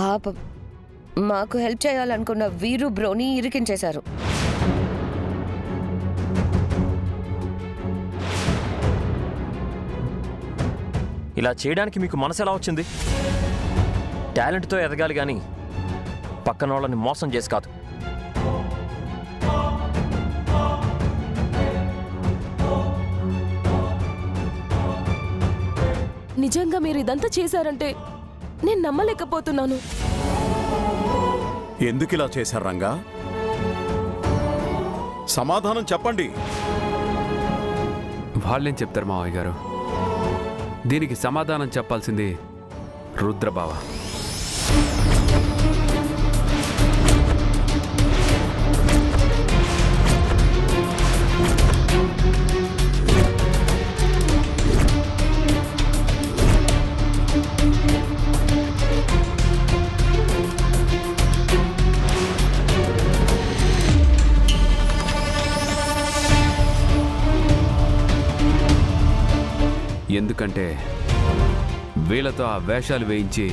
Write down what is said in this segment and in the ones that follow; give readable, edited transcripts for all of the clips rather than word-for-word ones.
పాపం మాకు హెల్ప్ చేయాలనుకున్న వీరు బ్రోని ఇరికించేశారు. ఇలా చేయడానికి మీకు మనసు ఎలా వచ్చింది? టాలెంట్తో ఎదగాలి కానీ పక్కన వాళ్ళని మోసం చేసి కాదు. నిజంగా మీరు ఇదంతా చేశారంటే నేను నమ్మలేకపోతున్నాను. ఎందుకు ఇలా చేశారు రంగా? సమాధానం చెప్పండి. వాళ్ళేం చెప్తారు మావయ్య గారు? దీనికి సమాధానం చెప్పాల్సింది రుద్రబావ. ఎందుకంటే వీళ్ళతో ఆ వేషాలు వేయించి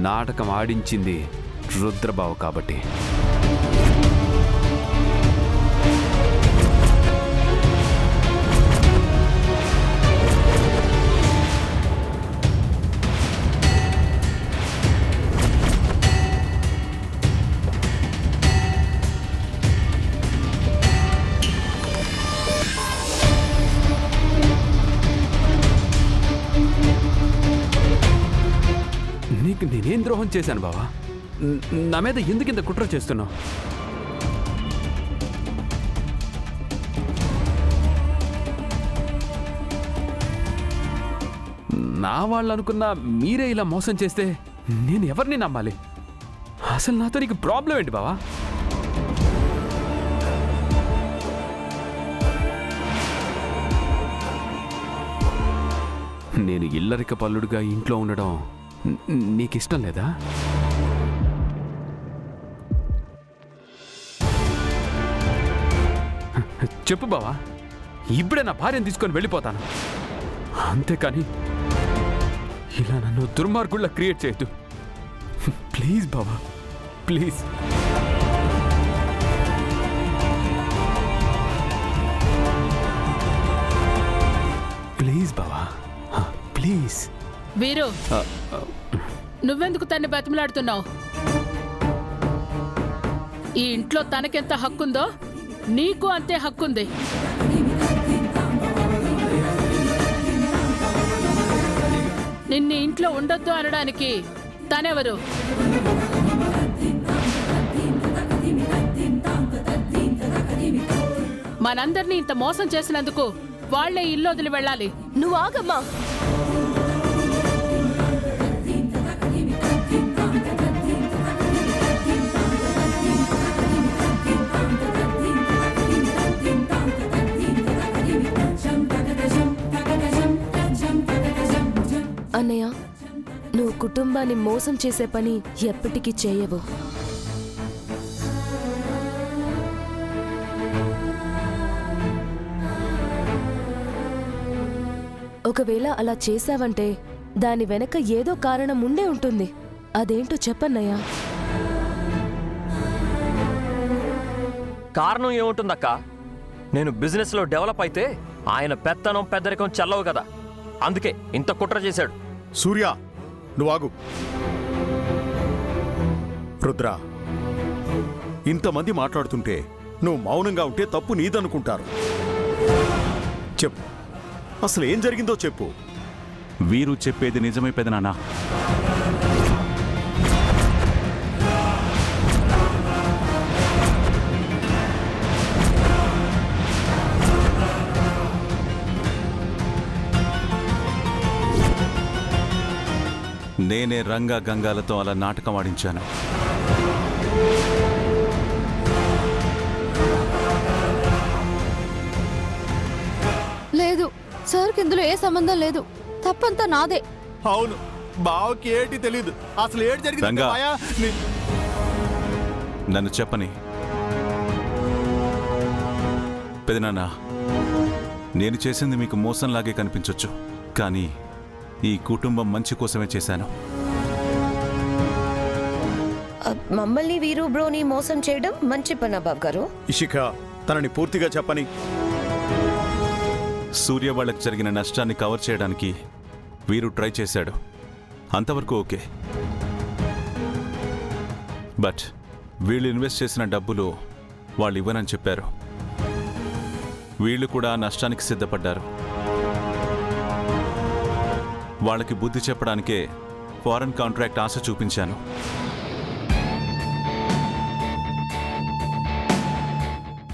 నాటకం ఆడించింది రుద్రబావ కాబట్టి. నీకు నేనేం ద్రోహం చేశాను బావా? నా మీద ఎందుకింత కుట్ర చేస్తున్నావు? నా వాళ్ళు అనుకున్నా మీరే ఇలా మోసం చేస్తే నేను ఎవరిని నమ్మాలి? అసలు నాతో నీకు ప్రాబ్లం ఏంటి బావా? నేను ఇల్లరిక పల్లుడుగా ఇంట్లో ఉండడం నీకిష్టం లేదా? చెప్పు బావా, ఇప్పుడే నా భార్యను తీసుకొని వెళ్ళిపోతాను. అంతేకాని ఇలా నన్ను దుర్మార్గుల్లా క్రియేట్ చేయొద్దు ప్లీజ్ బావా, ప్లీజ్. ప్లీజ్ బావా, ప్లీజ్. వీరు, నువ్వెందుకు తన్ని బతిమలాడుతున్నావు? ఈ ఇంట్లో తనకెంత హక్కుందో నీకు అంతే హక్కుంది. నిన్ను ఇంట్లో ఉండొద్దు అనడానికి తనెవరు? మనందరినీ ఇంత మోసం చేసినందుకు వాళ్లే ఇల్లు వదిలి వెళ్ళాలి. నువ్వు ఆగమ్మా. అన్నయ్య, నువ్వు కుటుంబాన్ని మోసం చేసే పని ఎప్పటికీ చేయవు. ఒకవేళ అలా చేశావంటే దాని వెనక ఏదో కారణం ఉండే ఉంటుంది. అదేంటో చెప్పన్నయ్యా. కారణం ఏముంటుందక్క? నేను బిజినెస్లో డెవలప్ అయితే ఆయన పెత్తనం పెద్దరికం చెల్లవు కదా, అందుకే ఇంత కుట్ర చేశాడు. సూర్య, నువ్వు ఆగు. రుద్ర, ఇంతమంది మాట్లాడుతుంటే నువ్వు మౌనంగా ఉంటే తప్పు నీదనుకుంటారు. చెప్పు, అసలు ఏం జరిగిందో చెప్పు. వీరు చెప్పేది నిజమే పెదనాన్న. నేనే రంగా గంగాలతో అలా నాటకం ఆడించాను. లేదు సార్కి ఇందులో ఏ సంబంధం లేదు. తప్పంతా నాదే. అవును, బావకి ఏంటి తెలీదు. అసలు ఏంటి జరిగింది? రంగా, నన్ను చెప్పని. పెదనాన్న, నేను చేసింది మీకు మోసంలాగే కనిపించొచ్చు, కానీ ఈ కుటుంబం మంచి కోసమే చేశాను. మమ్మల్ని వీరు బ్రోని మోసం చేయడం మంచి పనా బాబు గారు? ఇషిక తనని పూర్తిగా చెప్పని. సూర్య వాళ్ళకి జరిగిన నష్టాన్ని కవర్ చేయడానికి వీరు ట్రై చేశాడు, అంతవరకు ఓకే. బట్ వీళ్ళు ఇన్వెస్ట్ చేసిన డబ్బులు వాళ్ళు ఇవ్వనని చెప్పారు. వీళ్ళు కూడా నష్టానికి సిద్ధపడ్డారు. వాళ్ళకి బుద్ధి చెప్పడానికే ఫారెన్ కాంట్రాక్ట్ ఆశ చూపించాను.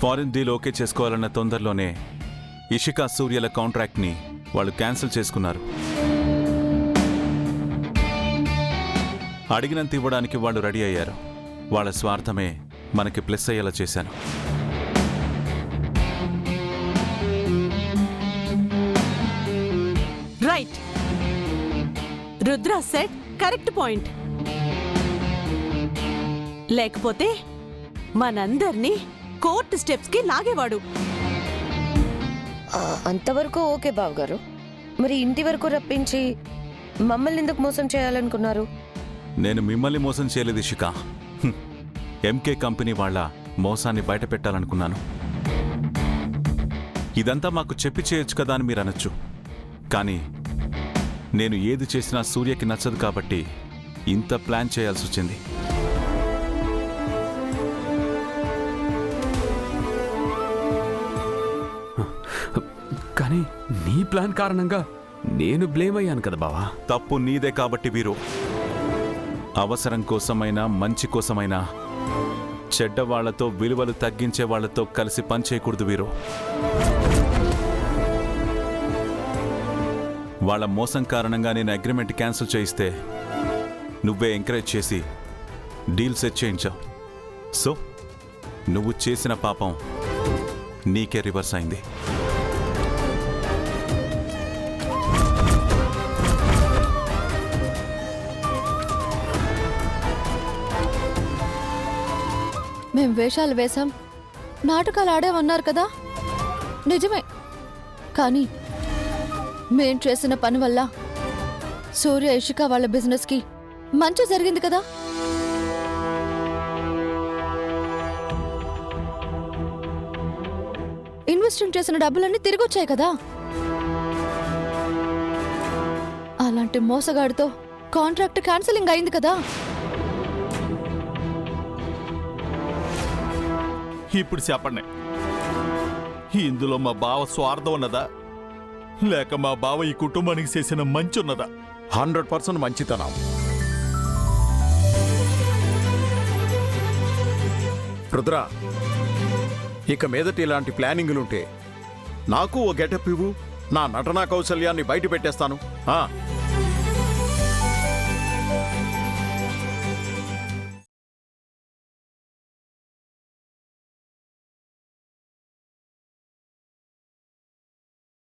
ఫారెన్ డీల్ ఓకే చేసుకోవాలన్న తొందరలోనే ఇషికా సూర్యల కాంట్రాక్ట్ని వాళ్ళు క్యాన్సిల్ చేసుకున్నారు. అడిగినంత ఇవ్వడానికి వాళ్ళు రెడీ అయ్యారు. వాళ్ళ స్వార్థమే మనకి ప్లస్ అయ్యేలా చేశాను. Right. Rudra set correct point. లేకపోతే మనందర్నీ కోర్టు స్టెప్స్ కి లాగేవాడు. అంతవరకు ఓకే బాబు గారు. మరి ఇంటి వరకు రప్పించి మమ్మల్ని ఎందుకు మోసం చేయాలనుకున్నారు? నేను మిమ్మల్ని మోసం చేయలేదు ఇషికా. ఎంకే కంపెనీ వాళ్ళ మోసాన్ని బయట పెట్టాలనుకున్నాను. ఇదంతా మాకు చెప్పి చేయొచ్చు కదా అని మీరు అనొచ్చు. కానీ నేను ఏది చేసినా సూర్యకి నచ్చదు కాబట్టి ఇంత ప్లాన్ చేయాల్సి వచ్చింది. కానీ నీ ప్లాన్ కారణంగా నేను బ్లేమ్ అయ్యాను కదా బావా. తప్పు నీదే కాబట్టి వీరు. అవసరం కోసమైనా మంచి కోసమైనా చెడ్డవాళ్లతో విలువలు తగ్గించే వాళ్లతో కలిసి పనిచేయకూడదు వీరు. వాళ్ళ మోసం కారణంగా నేను అగ్రిమెంట్ క్యాన్సిల్ చేయిస్తే నువ్వే ఎంకరేజ్ చేసి డీల్ సెట్ చేయించావు. సో నువ్వు చేసిన పాపం నీకే రివర్స్ అయింది. మేం వేషాలు వేశాం, నాటకాలు ఆడామన్నారు కదా, నిజమే. కానీ మేం చేసిన పని వల్ల సూర్య ఇషిక వాళ్ళ బిజినెస్కి మంచి జరిగింది కదా. ఇన్వెస్టింగ్ చేసిన డబ్బులన్నీ తిరిగి వచ్చాయి కదా. అలాంటి మోసగాడితో కాంట్రాక్ట్ క్యాన్సిలింగ్ అయింది కదా. ఇప్పుడు చెప్పండి, ఇందులో మా బావ స్వార్థం ఉన్నదా, లేక మా బావ ఈ కుటుంబానికి చేసిన మంచి ఉన్నదా? 100% మంచితనం. రుద్ర, ఇక మీదట ఇలాంటి ప్లానింగులుంటే నాకు ఓ గెటప్ ఇవ్వు, నా నటనా కౌశల్యాన్ని బయట పెట్టేస్తాను.